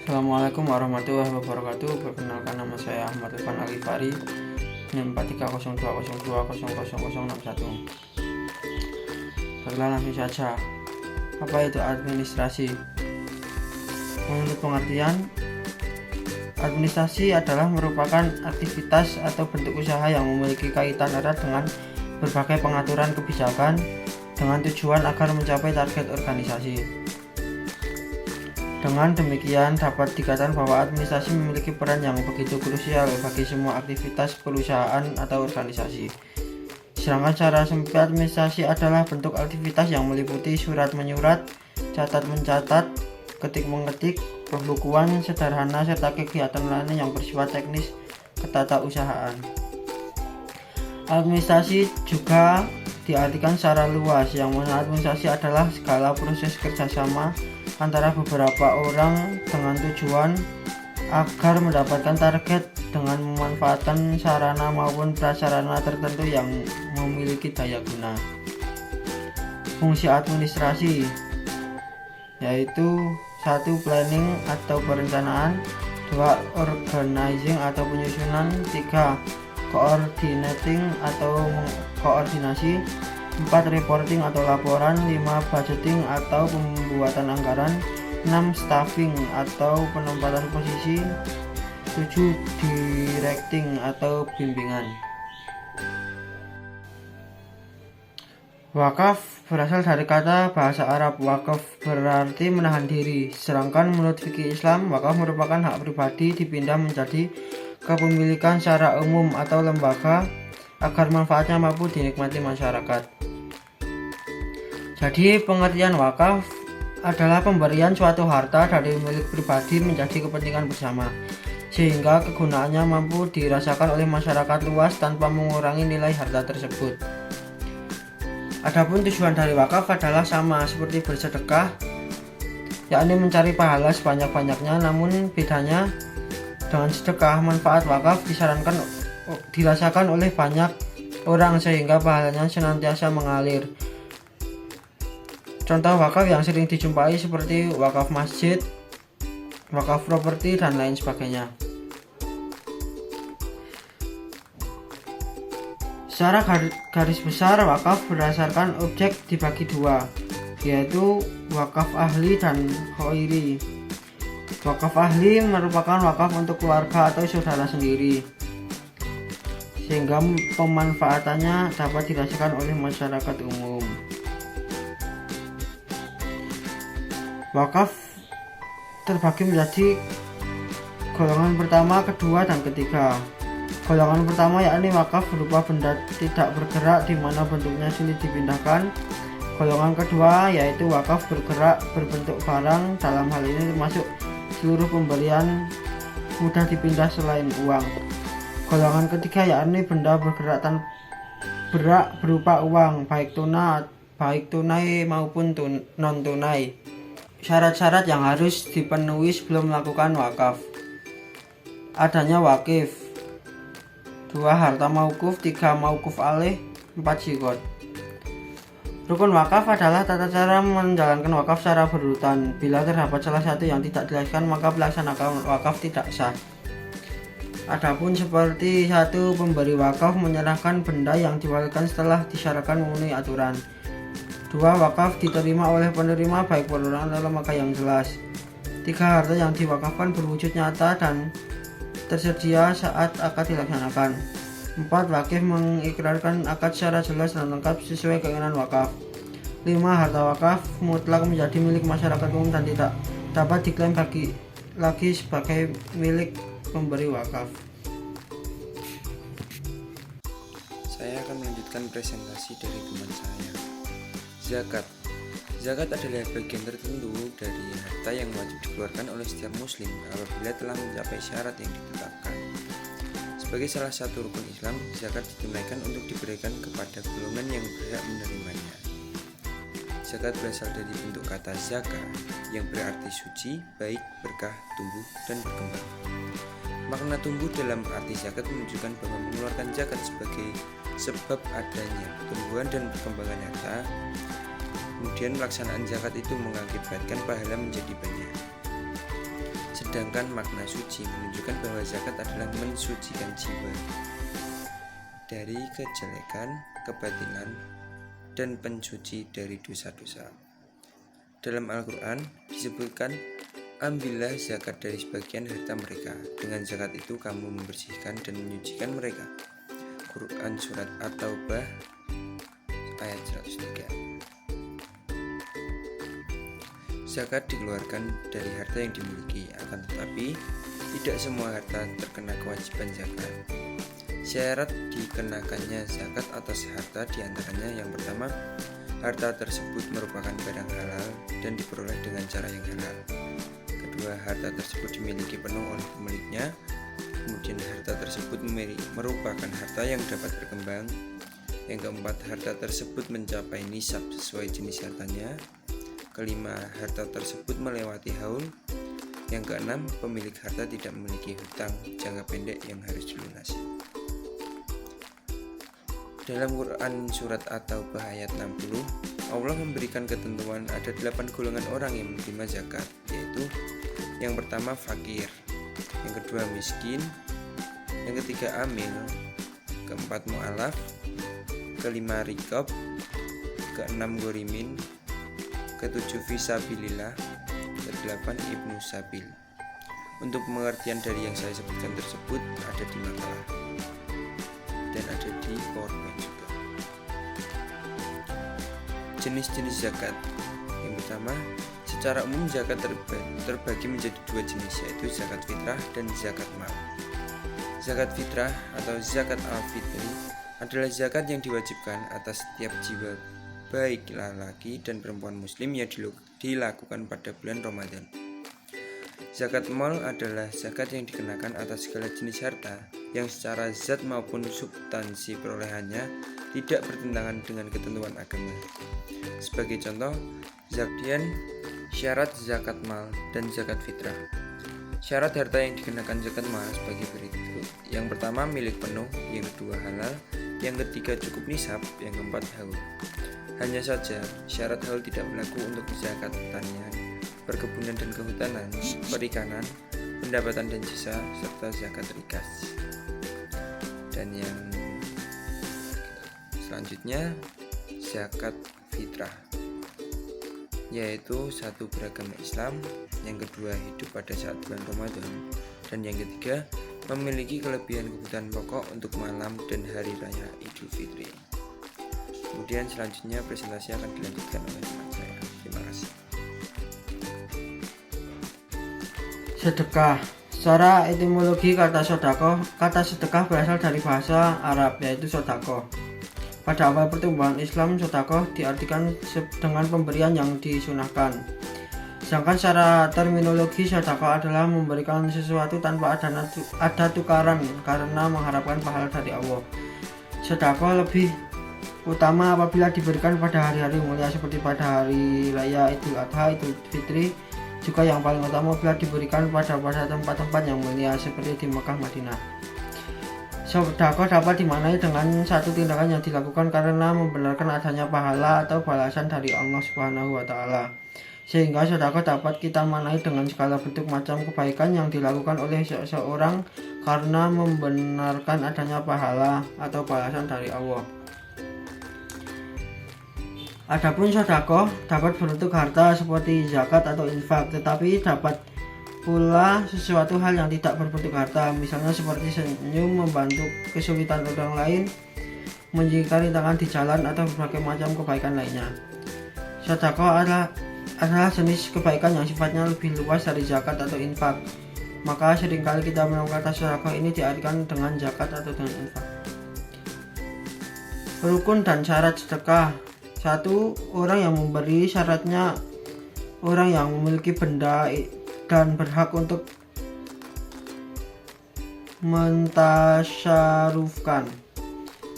Assalamualaikum warahmatullahi wabarakatuh. Perkenalkan, nama saya Ahmad Irfan Alifari, NIM 430202000061. Baiklah, langsung saja. Apa itu administrasi? Menurut pengertian, administrasi adalah merupakan aktivitas atau bentuk usaha yang memiliki kaitan erat dengan berbagai pengaturan kebijakan dengan tujuan agar mencapai target organisasi. Dengan demikian, dapat dikatakan bahwa administrasi memiliki peran yang begitu krusial bagi semua aktivitas perusahaan atau organisasi. Sedangkan secara sempit, administrasi adalah bentuk aktivitas yang meliputi surat menyurat, catat mencatat, ketik mengetik, pembukuan sederhana, serta kegiatan lainnya yang bersifat teknis ketatausahaan. Administrasi juga diartikan secara luas, yang mana administrasi adalah segala proses kerjasama antara beberapa orang dengan tujuan agar mendapatkan target dengan memanfaatkan sarana maupun prasarana tertentu yang memiliki daya guna. Fungsi administrasi yaitu 1. Planning atau perencanaan, 2. Organizing atau penyusunan, 3. Coordinating atau koordinasi, 4. Reporting atau laporan, 5. Budgeting atau pembuatan anggaran, 6. Staffing atau penempatan posisi, 7. Directing atau bimbingan. Wakaf berasal dari kata bahasa Arab wakaf, berarti menahan diri. Sedangkan menurut fikih Islam, wakaf merupakan hak pribadi dipindah menjadi kepemilikan secara umum atau lembaga agar manfaatnya mampu dinikmati masyarakat. Jadi pengertian wakaf adalah pemberian suatu harta dari milik pribadi menjadi kepentingan bersama, sehingga kegunaannya mampu dirasakan oleh masyarakat luas tanpa mengurangi nilai harta tersebut. Adapun tujuan dari wakaf adalah sama seperti bersedekah, yakni mencari pahala sebanyak-banyaknya. Namun bedanya dengan sedekah, manfaat wakaf dirasakan oleh banyak orang sehingga pahalanya senantiasa mengalir. Contoh wakaf yang sering dijumpai seperti wakaf masjid, wakaf properti, dan lain sebagainya. Secara garis besar, wakaf berdasarkan objek dibagi dua, yaitu wakaf ahli dan khairi. Wakaf ahli merupakan wakaf untuk keluarga atau saudara sendiri, sehingga pemanfaatannya dapat dirasakan oleh masyarakat umum. Wakaf terbagi menjadi golongan pertama, kedua, dan ketiga. Golongan pertama yakni wakaf berupa benda tidak bergerak di mana bentuknya sulit dipindahkan. Golongan kedua yaitu wakaf bergerak berbentuk barang, dalam hal ini termasuk seluruh pemberian mudah dipindah selain uang. Golongan ketiga yakni benda bergerak berupa uang, baik tunai maupun non tunai. Syarat-syarat yang harus dipenuhi sebelum melakukan wakaf: adanya wakif, 2. Harta mauquf, 3. Mauquf alaih, 4. Zikot. Rukun wakaf adalah tata cara menjalankan wakaf secara berurutan. Bila terdapat salah satu yang tidak dilaksanakan, maka pelaksanaan wakaf tidak sah. Adapun seperti 1. Pemberi wakaf menyerahkan benda yang diwakilkan setelah disyaratkan memenuhi aturan. 2. Wakaf diterima oleh penerima baik perorangan atau lembaga yang jelas. 3. Harta yang diwakafkan berwujud nyata dan tersedia saat akad dilaksanakan. 4. Wakif mengikrarkan akad secara jelas dan lengkap sesuai keinginan wakaf. 5. Harta wakaf mutlak menjadi milik masyarakat umum dan tidak dapat diklaim lagi sebagai milik pemberi wakaf. Saya akan melanjutkan presentasi dari teman saya. Zakat adalah bagian tertentu dari harta yang wajib dikeluarkan oleh setiap muslim apabila telah mencapai syarat yang ditetapkan. Sebagai salah satu rukun Islam, zakat ditunaikan untuk diberikan kepada golongan yang berhak menerimanya. Zakat berasal dari bentuk kata zakah yang berarti suci, baik, berkah, tumbuh, dan berkembang. Makna tumbuh dalam arti zakat menunjukkan bahwa mengeluarkan zakat sebagai sebab adanya pertumbuhan dan perkembangan harta. Kemudian pelaksanaan zakat itu mengakibatkan pahala menjadi banyak. Sedangkan makna suci menunjukkan bahwa zakat adalah mensucikan jiwa dari kejelekan, kebatilan, dan pencuci dari dosa-dosa. Dalam Al-Quran disebutkan, ambillah zakat dari sebagian harta mereka. Dengan zakat itu kamu membersihkan dan menyucikan mereka. Quran Surat At-Taubah ayat 103. Zakat dikeluarkan dari harta yang dimiliki, akan tetapi tidak semua harta terkena kewajiban zakat. Syarat dikenakannya zakat atas harta diantaranya yang pertama, harta tersebut merupakan barang halal dan diperoleh dengan cara yang halal. Kedua, harta tersebut dimiliki penuh oleh pemiliknya. Kemudian harta tersebut merupakan harta yang dapat berkembang. Yang keempat, harta tersebut mencapai nisab sesuai jenis hartanya. Kelima, harta tersebut melewati haul. Yang keenam, pemilik harta tidak memiliki hutang jangka pendek yang harus dilunasi. Dalam Quran Surat At-Taubah ayat 60, Allah memberikan ketentuan ada 8 golongan orang yang menerima zakat, yaitu yang pertama fakir, yang kedua miskin, yang ketiga amil, keempat mu'alaf, kelima rikob, keenam gorimin, ketujuh fisabilillah, kedelapan ibnu sabil. Untuk pengertian dari yang saya sebutkan tersebut ada di makalah dan ada di PowerPoint juga. Jenis-jenis zakat. Yang pertama, secara umum zakat terbagi menjadi dua jenis, yaitu zakat fitrah dan zakat mal. Zakat fitrah atau zakat al-fitri adalah zakat yang diwajibkan atas setiap jiwa baik laki dan perempuan muslim yang dilakukan pada bulan Ramadan. Zakat mal adalah zakat yang dikenakan atas segala jenis harta yang secara zat maupun substansi perolehannya tidak bertentangan dengan ketentuan agama. Sebagai contoh, syarat zakat mal dan zakat fitrah. Syarat harta yang dikenakan zakat mal sebagai berikut. Yang pertama, milik penuh, yang kedua halal, yang ketiga cukup nisab, yang keempat haul. Hanya saja, syarat haul tidak berlaku untuk zakat pertanian, perkebunan dan kehutanan, perikanan, pendapatan dan jasa, serta zakat rikas. Dan yang selanjutnya, zakat fitrah, yaitu satu beragama Islam, yang kedua hidup pada saat bulan Ramadan, dan yang ketiga memiliki kelebihan kebutuhan pokok untuk malam dan hari raya Idul Fitri. Kemudian selanjutnya presentasi akan dilanjutkan oleh teman saya. Terima kasih. Sedekah. Secara etimologi kata sedekah berasal dari bahasa Arab, yaitu sodakoh. Pada awal pertumbuhan Islam, sodakoh diartikan dengan pemberian yang disunahkan. Sedangkan secara terminologi, sodakoh adalah memberikan sesuatu tanpa ada tukaran karena mengharapkan pahala dari Allah. Sodakoh lebih utama apabila diberikan pada hari-hari mulia seperti pada hari raya Idul Adha, Idul Fitri. Juga yang paling utama bila diberikan pada tempat-tempat yang mulia seperti di Mekah, Madinah. Sedekah dapat dimaknai dengan satu tindakan yang dilakukan karena membenarkan adanya pahala atau balasan dari Allah Subhanahu wa Ta'ala. Sehingga sedekah dapat kita maknai dengan segala bentuk macam kebaikan yang dilakukan oleh seseorang karena membenarkan adanya pahala atau balasan dari Allah. Adapun sedekah dapat berbentuk harta seperti zakat atau infak, tetapi dapat pula sesuatu hal yang tidak berbentuk harta, misalnya seperti senyum, membantu kesulitan orang lain, menjikari tangan di jalan, atau berbagai macam kebaikan lainnya. Sedekah adalah jenis kebaikan yang sifatnya lebih luas dari zakat atau infak. Maka seringkali kita menemukan kata sedekah ini diartikan dengan zakat atau dengan infak. Rukun dan syarat sedekah. Satu, orang yang memberi, syaratnya orang yang memiliki benda dan berhak untuk mentasyarufkan.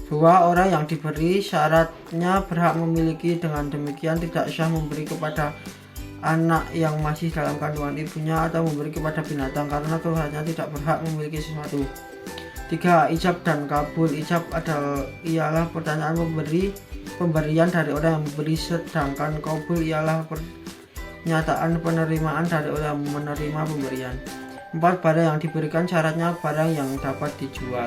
Dua, orang yang diberi, syaratnya berhak memiliki, dengan demikian tidak sah memberi kepada anak yang masih dalam kandungan ibunya atau memberi kepada binatang karena Tuhannya tidak berhak memiliki sesuatu. Tiga, ijab dan kabul. Ijab ialah pertanyaan pemberian dari orang yang memberi, sedangkan kabul ialah Penyataan penerimaan dari orang menerima pemberian. 4. Barang yang diberikan syaratnya barang yang dapat dijual.